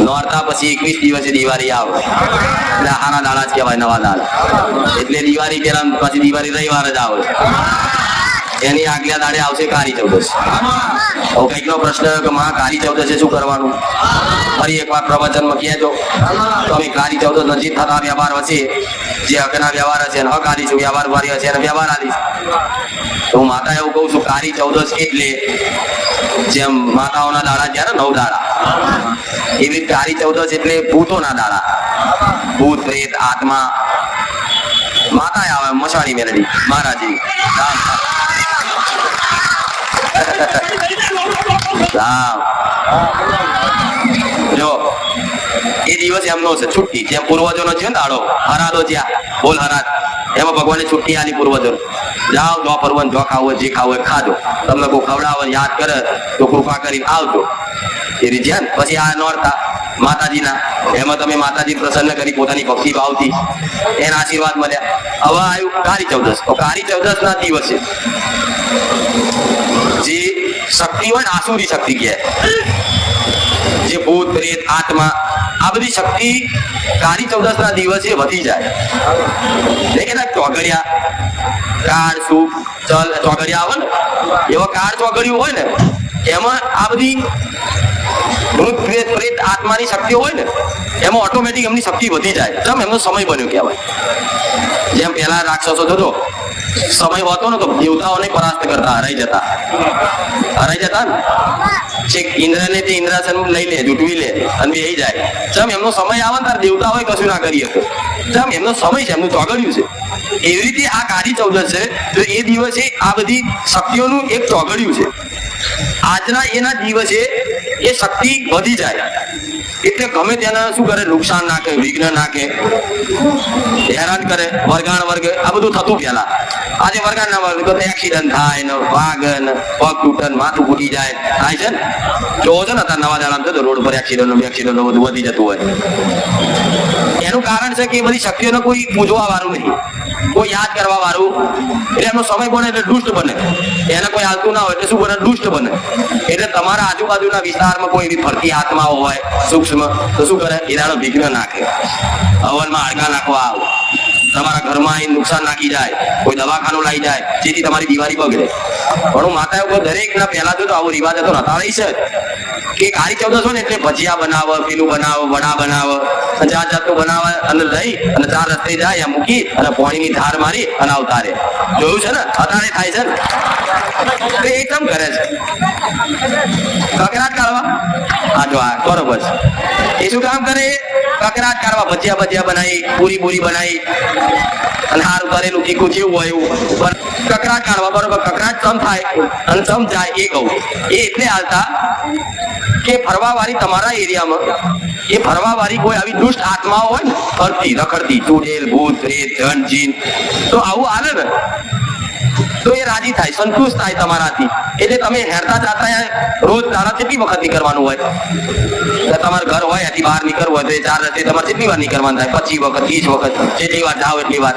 નોરતા પછી 21 દિવસે દિવાળી આવે એટલે હારા દાડા જ કહેવાય, નવા દાડા. એટલે દિવાળી પેલા પછી દિવાળી રવિવાર જ આવે. એની આગલા દાડે આવશે કાળી ચૌદશ. હવે કઈક નો પ્રશ્ન કે માં કાળી ચૌદશે શું કરવાનું, ફરી એકવાર પ્રવચનમાં કહેજો. તો અમે કાળી ચૌદશ નજીક થતા વ્યવહાર હશે, જે હકના વ્યવહાર હશે એને હક આલીશું, વ્યવહાર વાળી હશે એને વ્યવહાર આલીશું. તો હું માતા એવું કહું છું, કાળી ચૌદશ એટલે જેમ માતાઓના દાડા જ્યારે 9 દાડા, એવી કાળી ચૌદશ એટલે ભૂતોના દાડા. ભૂત પ્રેત આત્મા માતા આવે મસાણી મેલડી મહારાજી જો એ દિવસ એમનો છે છુટ્ટી. જેમ પૂર્વજોનો છે ને દાડો હરાદો જ્યાં બોલ હરાદ, એમાં ભગવાને છુટ્ટી આલી પૂર્વજો. જાઓ જો ફરવાનું, જો ખાવું હોય જે ખાવું હોય ખાજો, તમને કોઈ ખવડાવે યાદ કરે તો કૃપા કરીને આવજો. એ રીતે પછી આ નોરતા માતાજીના, એમાં તમે માતાજી પ્રસન્ન કરી પોતાની ભક્તિ ભાવથી એના આશીર્વાદ મળ્યા. હવે આવ્યું કાળી ચૌદશ. તો કાળી ચૌદશ ના દિવસે જે શક્તિ હોય ને, આસુરી શક્તિ કહે, જે ભૂત પ્રેત આત્મા, આ બધી શક્તિ કાળી ચૌદશ ના દિવસે વધી જાય. ચોગડિયા કાળ સુખ ચલ ચોગડિયા આવે ને, એવા કાળ ચોગડિયું હોય ને, એમાં આ બધી ભૂત પ્રેત આત્માની શક્તિ હોય ને, એમાં ઓટોમેટિક એમની શક્તિ વધી જાય. જેમ એમનો સમય બન્યો કહેવાય. જેમ પેલા રાક્ષસો થતો સમય હોતો ને, તો દેવતાઓને પરાસ્ત કરતા, હરાઈ જતા ને. છેક ઇન્દ્રને તે ઇન્દ્રાસન લઈ લે, જૂટવી લે અને બેહી જાય. જેમ એમનો સમય આવે ને, તાર દેવતાઓએ કશું ના કરી શકે. જેમ એમનો સમય છે, એમનું ચોગડિયું છે. એવી રીતે આ કાળી ચૌદશ છે, તો એ દિવસે આ બધી શક્તિઓનું એક ચોગડિયું છે. આજના એના દિવસે એ શક્તિ વધી જાય એટલે ગમે તેને શું કરે, નુકસાન નાખે, વિઘ્ન નાખે, હેરાન કરે, વરગાણ વર્ગ આ બધું થતું પેલા. આજે વરગાણ ના વર્ગ તો એક્સિડન્ટ થાય ને, વાગ ને, પગ તૂટે, માથું ફૂટી જાય, થાય છે ને. જોવો છો ને અત્યારે નવા દાડા તો રોડ પર એક્સિડન્ટ બધું વધી જતું હોય. એનું કારણ છે કે એ બધી શક્તિઓને કોઈ પૂજવા વાળું નહીં, કોઈ યાદ કરવા વાળું. એટલે એમનો સમય બને એટલે દુષ્ટ બને, એને કોઈ હાલતું ના હોય એટલે શું બને, દુષ્ટ બને. એટલે તમારા આજુબાજુના વિસ્તારમાં કોઈ એવી ફરતી આત્માઓ હોય સૂક્ષ્મ, તો શું કરે, એનાનો વિઘ્ન નાખે, હવનમાં હાડકા નાખવા આવ, તમારા ઘરમાં નુકસાન નાખી જાય, કોઈ દવાખાનું લાવી જાય, જેથી તમારી દિવાળી બગડે. પણ હું માતા એવું દરેક ના પહેલા તો આવો રિવાજ હતો નતાળી છે કે કાળી ચૌદશ હોય ને એટલે ભજીયા બનાવે, પેલું બનાવે, વડા બનાવે, જાત જાતનું બનાવે અને લઈ અને 4 રસ્તે જાય, મૂકી અને પાણીની ધાર મારી અને અવતારે. જોયું છે ને, અતારે થાય છે ને. એ કેમ કરે છે? કકરાટ કાઢવા. હા જો આ બરોબર છે. એ શું કામ કરે? કકરાટ કાઢવા. ભજીયા બનાવી, પૂરી બનાવી અને હારું કરેલું તીખું જેવું હોય એવું કકરાટ કાઢવા. બરોબર, કકરાટ સમ થાય અને સમ જાય એ કહું. એ એટલે હાલતા કે ફરવા વાળી તમારા એરિયામાં એ ફરવા વાળી કોઈ આવી દુષ્ટ આત્માઓ હોય ને, ફરતી રખડતી, ચૂડેલ ભૂત પ્રેત જન જીન, તો આવું આવે ને તો એ રાજી થાય, સંતુષ્ટ થાય તમારાથી. એટલે તમે હેરતા જાતા રોજ તારા કેટલી વખત નીકળવાનું હોય? તમારું ઘર હોય એથી બહાર નીકળવું હોય તો એ 4 રસ્તે તમારે કેટલી વાર નીકળવાનું થાય? 25 વખત 30 વખત, જેટલી વાર જાઓ એટલી વાર.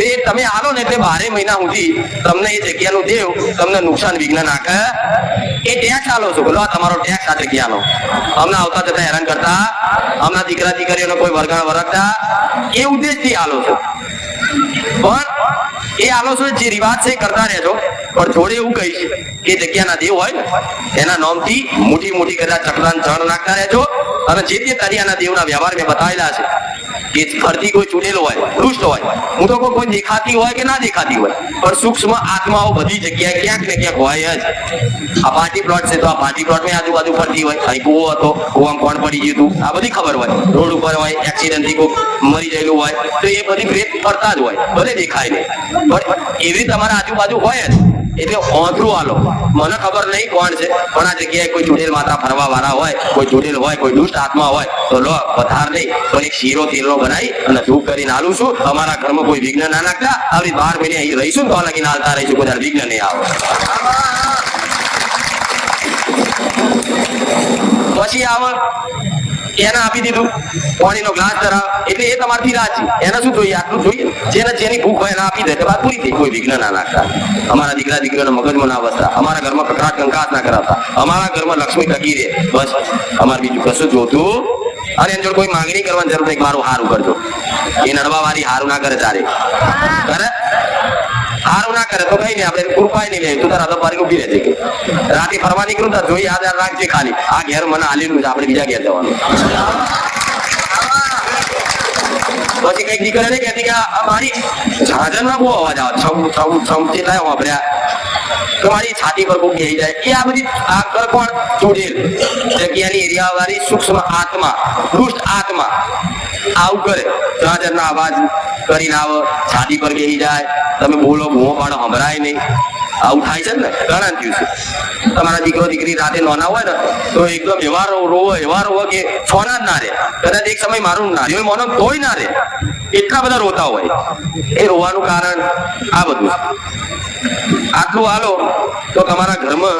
એ તમે આલો ને એટલે 12 મહિના સુધી તમને એ જગ્યાનું દેવ તમને નુકસાન વિઘ્ન નાખે. એ ટેક્સ આલો છો, બોલો તમારો ટેક્સ આ જગ્યાનો. અમને આવતા જતા હેરાન કરતા, અમના દીકરા દીકરીઓને કોઈ વરગાણ વરગતા, એ ઉદ્દેશથી આલો છો. પણ એ આલો છો જે રિવાજ છે કરતા રહેજો. પણ જોડે એવું કહીશ કે જગ્યાના દેવ હોય ને એના નામથી મોટી કદાચ ચક્રાન જળ નાખતા રહેજો. અને જે તે તરિયાના દેવના વ્યવહાર મેં બતાવેલા છે કે ફરતી કોઈ ચૂડેલો હોય, દુષ્ટ હોય, હું તો કોઈ દેખાતી હોય કે ના દેખાતી હોય, પણ સૂક્ષ્મ આત્માઓ બધી જગ્યાએ ક્યાંક ને ક્યાંક હોય જ. આ પાર્ટી પ્લોટ છે તો આ પાર્ટી પ્લોટમાં આજુબાજુ ફરતી હોય. અહીં કૂવો હતો, કૂવામાં કોણ પડી ગયું હતું, આ બધી ખબર હોય. રોડ ઉપર હોય, એક્સિડન્ટથી કોઈ મરી ગયેલું હોય તો એ બધી પ્રેત ફરતા જ હોય, ભલે દેખાય નહીં. પણ એવી તમારા આજુબાજુ હોય જ. એટલે ઓંધરું આલો. મને ખબર નહીં કોણ છે, પણ આ જગ્યાએ કોઈ ચૂડેલ માતા ફરવા વાળા હોય, કોઈ ચૂડેલ હોય, કોઈ દુષ્ટ આત્મા હોય તો લો પથાર નહીં પણ એક શીરો તેલનો બનાવી અને ધૂપ કરીને આલું છું. અમારા ઘરમાં કોઈ વિઘ્ન ના નાખતા. આવી 12 મહિને અહીં રહીશું તો લગીને હાલતા રહીશું, કોઈ વિઘ્ન નહીં આવે. પછી આવે એને આપી દીધું પાણીનો ગ્લાસ ધરાવ, એટલે એ તમારથી રાજી. એને શું જોઈએ? આટલું જોઈએ. જેની ભૂખ હોય એને આપી દે એટલે વાત પૂરી થઈ. કોઈ વિઘ્ન ના નાખતા, અમારા દીકરા દીકરીઓને મગજમાં ના વસતા, અમારા ઘરમાં કકરાટ કંકાસ ના કરાવતા, અમારા ઘરમાં લક્ષ્મી ટકી રહે, બસ અમારે બીજું કશું જોતું અને એની જોડે કોઈ માંગણી કરવાની જરૂર નહીં, મારું હારું કરજો. એ નડવા વાળી હારું ના કરે તારે, કરે હારું ના કરે તો કઈ નહીં, આપણે કૃપાય નહીં લે. તું તારા તો પારી ઉભી રહેજે કે રાતે ફરવા નીકળું તાર જોઈ યાદ રાખજે ખાલી આ ઘેર મને આલેલું છે, આપણે બીજા ઘેર જવાનું. પછી કઈક દીકરા ને કહેતી કે મારી ઝાંઝર માં બહુ અવાજ આવે, છમ છમ છમ કેટલાય વાપર્યા તો મારી છાતી પર કોઈ બેસી જાય. એ આ બધી આગળ કોણ જોડેલ જગ્યાની એરિયા વાળી સૂક્ષ્મ આત્મા, દુષ્ટ આત્મા આવું કરે. ઝાંઝર ના અવાજ કરીને આવે, છાતી પર બેસી જાય, તમે બોલો બૂમો પાડો સંભળાય નહીં. આવું થાય છે ને ઘણા દિવસે. તમારા દીકરો દીકરી રાતે નાના હોય ને તો એકદમ એવા રોવો કે છોના જ ના રહે. કદાચ એક સમય મારું ના રહે મોનો તોય ના રહે, એટલા બધા રોતા હોય. એ રોવાનું કારણ આ બધું. આટલું હાલો તો તમારા ઘરમાં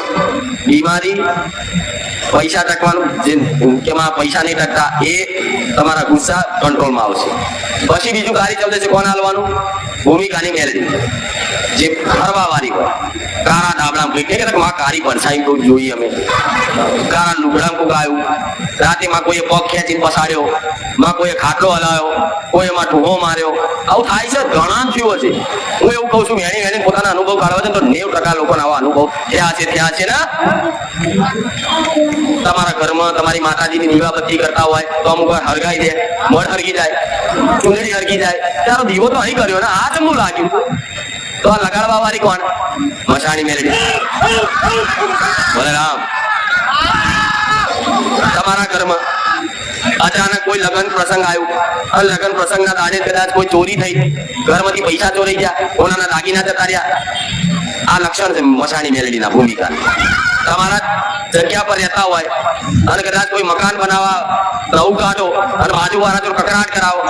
બીમારી, પૈસા ટકવાનું કે પૈસા નહીં ટકતા એ તમારા ગુસ્સા કંટ્રોલમાં આવશે. પછી બીજું કાર્ય ચાલશે છે કોણ હાલવાનું? ભૂમિકાની મેરેજ જે ફરવા વાળી હોય, કારા ડાબડા માં કારી પરસાઈ કોઈ જોઈએ અમે, કારા લુગડા કોઈ આવ્યું, રાતે માં કોઈએ પગ ખેંચીને પસાડ્યો, માં કોઈએ ખાટલો હલાવ્યો, કોઈ એમાં ઠૂહો માર્યો. આવું થાય છે, ઘણા થયું છે. હું એવું કઉ છું વેણી પોતાના અનુભવ કાઢવા છે તો 90% લોકોને આવા અનુભવ થયા છે ને. તમારા ઘરમાં તમારી માતાજીની દીવાબત્તી કરતા હોય તો અમુક વાર હરગાઈ દે, મળ હરગી જાય, ચૂંદડી હરગી જાય, તારો દીવો તો અહીં કર્યો ને આ ચમનું લાગ્યું. તો આ લગાડવા વાળી કોણ? મસાણી મેલડી. બોલે રામ. તમારા ઘરમાં અચાનક કોઈ લગ્ન પ્રસંગ આવ્યું અને લગ્ન પ્રસંગના દાડે કદાચ કોઈ ચોરી થઈ, ઘરમાંથી પૈસા ચોરાઈ ગયા, કોનાના દાગીના જતા રહ્યા. આ લક્ષણ છે મસાણી મેલડીના ભૂમિકા. તમારા જગ્યા પર રહેતા હોય અને કદાચ કોઈ મકાન બનાવવા નવું કાઢો અને બાજુવાળા જોડે કકરાટ કરાવો,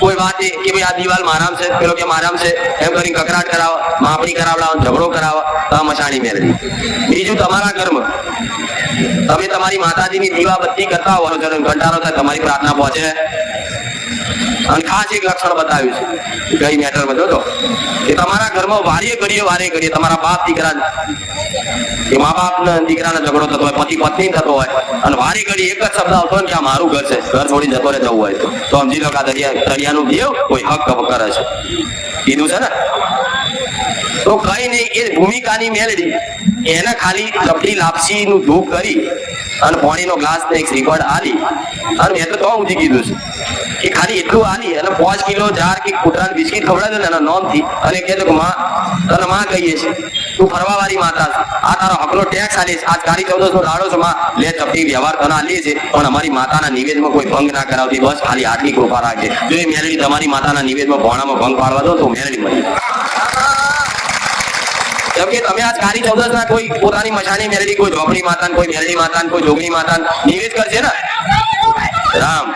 કોઈ વાત કે ભાઈ આ દિવાલ મારામ છે, પેલો કે મારામ છે, એમ કરીને કકરાટ કરાવો, માપણી કરાવડાવો, ઝઘડો કરાવો, આ મસાણી મેલડી. બીજું તમારા ઘરમાં તમે તમારી માતાજીની દીવાબત્તી કરતા હોવાનો ઘંટારો થાય, તમારી પ્રાર્થના પહોંચે. અને ખાસ એક લક્ષણ બતાવ્યું છે કઈ મેટરમાં જોજો કે તમારા ઘરમાં વારે ઘડીએ તમારા બાપ દીકરા કે મા બાપ દીકરાનો ઝઘડો થતો હોય, પતિ પત્ની થતો હોય અને વારે ઘડી એક જ શબ્દ આવતો હોય કે આ મારું ઘર છે, ઘર છોડીને જતો રહે જવું હોય તો સમજી લો કે આ દરિયાનું દેવ કોઈ હક કરે છે. કીધું છે ને. તો કઈ નહીં, એ ભૂમિકાની મેલડી એને ખાલી ચપટી લાપસી નું ધૂપ કરી અને પાણીનો ગ્લાસ ને એક શ્રીફળ આલી અને મેં તો ઊંધી કીધું છે કે ખાલી એટલું આલી અને 5 કિલો જાર કે કૂતરાની બિસ્કીટ ખવડાવે ને એના નોમથી અને કહે છે કે માં તને માં કહીએ છે, તું ફરવા વાળી માતા છે, આ તારો હકનો ટેક્સ આલીશ, આજ કાળી 14 નો દાડો છે માં, લે ચપટી વ્યવહાર તને આલીએ છે પણ અમારી માતાના નિવેદમાં કોઈ ભંગ ના કરાવતી, બસ ખાલી આટલી કૃપા રાખજે. જો એ મેલડી તમારી માતાના નિવેદમાં ભોણામાં ભંગ પાડવા દો તો મેલડી મળી. કેમ કે તમે આજ કાળી 14 ના કોઈ પોતાની મસાણી મેલડી, કોઈ ઝોપડી માતા, કોઈ મેલડી માતા, કોઈ જોગણી માતા નિવેદ કરશે ને રામ,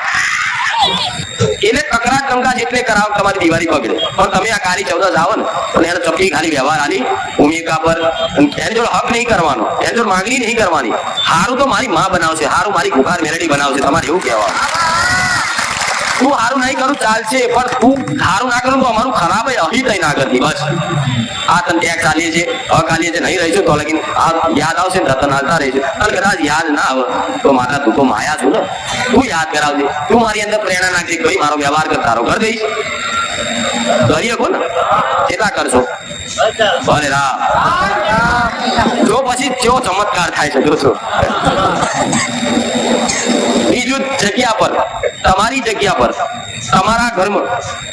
એને કકરાટ કંકાસ એટલે કરાવ તમારી દિવાળી પકડે. પણ તમે આ કાળી 14 આવો ને અને એને ચપટી ખાલી વ્યવહાર આલી ભૂમિકા પર, એની જોડે હક નહીં કરવાનો, એની જોડે માંગણી નહીં કરવાની. હારું તો મારી માં બનાવશે, હારું મારી કુખાર મેલડી બનાવશે, તમારે એવું કહેવાનું. તું હારું નહીં કરું ચાલશે પણ તું હારું ના કરું તો અમારું ખરાબ અહિત ના કરતી. બસ આ તને ટેક્સ આલીએ છે, હક આલીએ છે, નહીં રહીશું તો લગીને આ યાદ આવશે ને રતન હાલતા રહીશું. અને કદાચ યાદ ના આવે તો માતા તું તો માયા છું ને, તું યાદ કરાવજે, તું મારી અંદર પ્રેરણા નાખજે, ભાઈ મારો વ્યવહાર કર, તારો કર દઈશ. કરી શકો ને કેટલા કરશો? ભલે રામ. જો પછી કેવો ચમત્કાર થાય છે જોશો. બીજું જગ્યા પર, તમારી જગ્યા પર તમારા ઘરમાં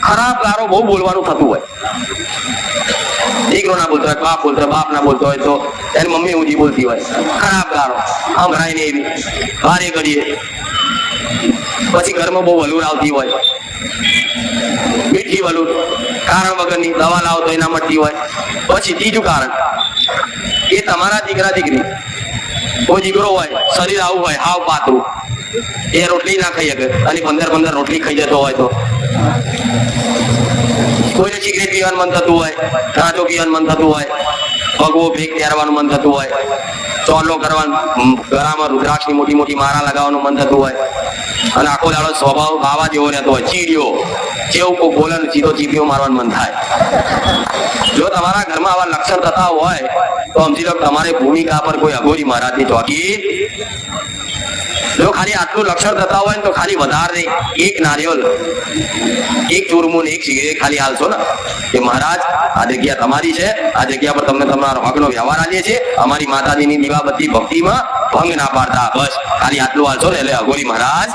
ખરાબ ગારો બહુ બોલવાનું થતું હોય. દીકરો ના બોલતો હોય, બાપ બોલતો હોય, બાપ ના બોલતો હોય તો એની મમ્મી ઊંધી બોલતી હોય, ખરાબ ગારો સંભળાય ને એવી વારે ઘડીએ. પછી ઘરમાં બહુ વલુર આવતી હોય, મીઠી વલુર, કારણ વગરની, દવા લાવો તો એના મળતી હોય. પછી ત્રીજું કારણ એ તમારા દીકરા દીકરી, કોઈ દીકરો હોય શરીર આવું હોય હાવ પાતળું, એ રોટલી ના ખાઈ શકે અને 15 રોટલી ખાઈ જતો હોય તો, કોઈને સિગરેટ પીવાનું મન થતું હોય, ગાંજો પીવાનું મન થતું હોય, ભગવો ભેગ પહેરવાનું મન થતું હોય, ચોલો કરવાનું, ગળામાં રુદ્રાક્ષની મોટી મોટી માળા લગાવવાનું મન થતું હોય અને આખો દાડો સ્વભાવ બાવા જેવો રહેતો હોય, ચીડિયો જેવું કોઈ બોલે સીધો ચીપિયો મારવાનું મન થાય. જો તમારા ઘરમાં આવા લક્ષણ થતા હોય તો સમજી લો તમારે ભૂમિકા પર કોઈ અઘોરી મહારાજની ચોકી જો ખાલી આટલું લક્ષણ થતા હોય ને તો ખાલી વધારે એક નારિયેળ, એક ચૂરમું ને એક સિગરેટ ખાલી હાલશો ને કે મહારાજ આ જગ્યા તમારી છે, આ જગ્યા પર તમને તમારો હકનો વ્યવહાર આલીએ છીએ, અમારી માતાજીની દીવાબત્તી ભક્તિમાં ભંગ ના પાડતા, બસ ખાલી આટલું હાલશો ને એટલે અઘોરી મહારાજ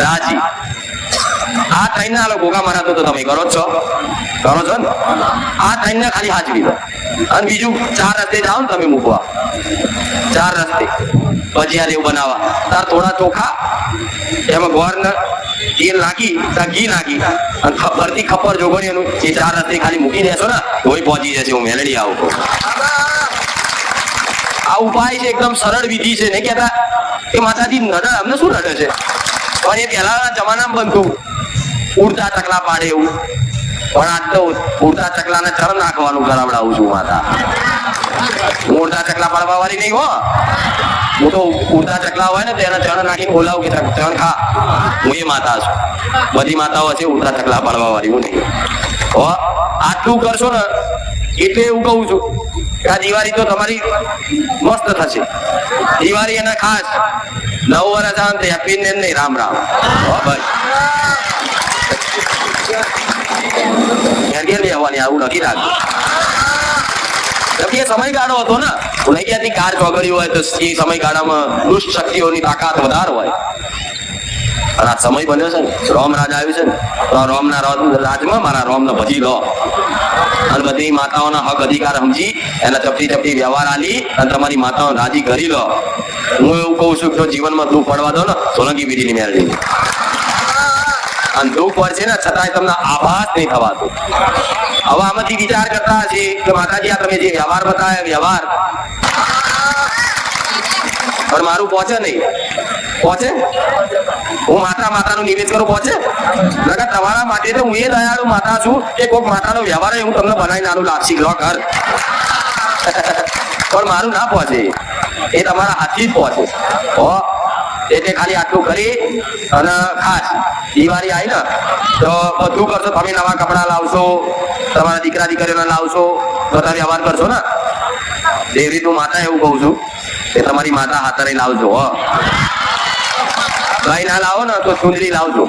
રાજી. આ ત્રણ ના ઘોઘા મરાતો તો તમે કરો છો ને, આ ત્રણ ને ખાલી હાજરી દો. અને બીજું 4 રસ્તે જાઓ ને તમે મૂકવા, 4 રસ્તે ભજીયા એવું બનાવવા, તાર થોડા ચોખા એમાં ગોળ ને તેલ નાખી, ઘી નાખી અને ફરતી ખપ્પર જોગણી એનું એ 4 રસ્તે ખાલી મૂકી દેશો ને તોય પહોંચી જશે. હું મેલેડી આવું. આ ઉપાય છે, એકદમ સરળ વિધિ છે. નહીં કહેતા કે માતાજી નડે, અમને શું નડે છે, પણ એ પહેલાના જમાનામાં બનતું ઉડતા ચકલા પાડે એવું. પણ આજ તો ઉડતા ચકલાને ચણ નાખવાનું કરાવડાવું છું માતા. હું ઉડતા ચકલા પાડવા વાળી નહીં હો, હું તો ઉડતા ચકલા હોય ને તો એને ચણ નાખીને બોલાવું કે ચણ ખા. હું એ માતા છું. બધી માતાઓ છે ઉડતા ચકલા પાડવા વાળી, હું નહીં. આટલું કરશો ને એટલે એવું કહું છું કે આ દિવાળી તો તમારી મસ્ત થશે. દિવાળી એને ખાસ 9 વર્ષ આવે તો હેપી ને નહીં, રામ રામ. ભાઈ આવું નથી રાખતું. એ સમયગાળો હતો ને, નહીં ક્યાંથી કાર ચોગડ્યું હોય તો એ સમયગાળામાં દુષ્ટ શક્તિઓની તાકાત વધારે હોય. અને આ સમય બન્યો છે ને, રોમ રાજ આવ્યું છે ને, તો રોમના રાજમાં મારા રોમને ભજી લો અને બધી માતાઓના હક અધિકાર સમજી એના ચપટી ચપટી વ્યવહાર આલી અને તમારી માતાઓ રાજી કરી લો. હું એવું કહું છું કે જીવનમાં દુઃખ પડવા દો ને સોલંકી બીડીની મેળવી, અને દુઃખ પડશે ને છતાંય તમને આભાસ નહીં થવાતો. હવે આમાંથી વિચાર કરતા હશે કે માતાજી આ તમે જે વ્યવહાર બતાવ્યા વ્યવહાર પણ મારું પહોંચે નહીં. પહોંચે? હું માતાનું નિવેદ કરું, પહોંચે? નકર તમારા માટે તો હું એ દયાળુ માતા છું કે કોઈક માતાનો વ્યવહાર હું તમને બનાવીને આનું લાપસી લો ઘર, પણ મારું ના પહોંચે, એ તમારા હાથથી જ પહોંચે. એટલે ખાલી આટલું કરી અને ખાસ દિવાળી આવી ને તો બધું કરશો. તમે નવા કપડા લાવશો, તમારા દીકરા દીકરીઓને લાવશો, બધા વ્યવહાર કરશો ને. એવી રીતનું માતા એવું કહું છું કે તમારી માતા હાથરે લાવજો. ગાય ના લાવો ને તો ચૂંદડી લાવજો,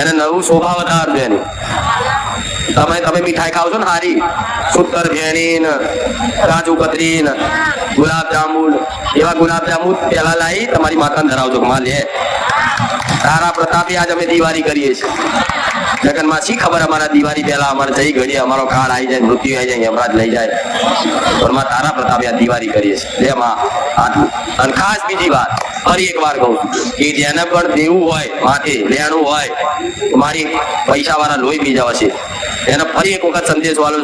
એને નવું શોભા વધારજો એની. તમે મીઠાઈ ખાવ છો ને હારી, સૂતર ભેણી ને કાજુ કતરી ને ગુલાબ જાંબુ, એવા ગુલાબ જાંબુ પેલા લાવી તમારી માતાને ધરાવજો. માં લે તારા પ્રતાપે આજ અમે દિવાળી કરીએ છીએ. જગનમાં શી ખબર અમારા દિવાળી પહેલા અમારે જઈ ઘડીએ અમારો કાળ આવી જાય, મૃત્યુ આવી જાય, યમરાજ લઈ જાય, પણ માં તારા પ્રતાપે આ દિવાળી કરીએ છીએ. લે માં આટલું. અને ખાસ બીજી વાત ફરી એક વાર કહું કે જેને પણ દેવું હોય, માથે લેણું હોય, મારી પૈસા વાળા લોહી પી જવા છે, એને ફરી એક વખત સંદેશ વાળો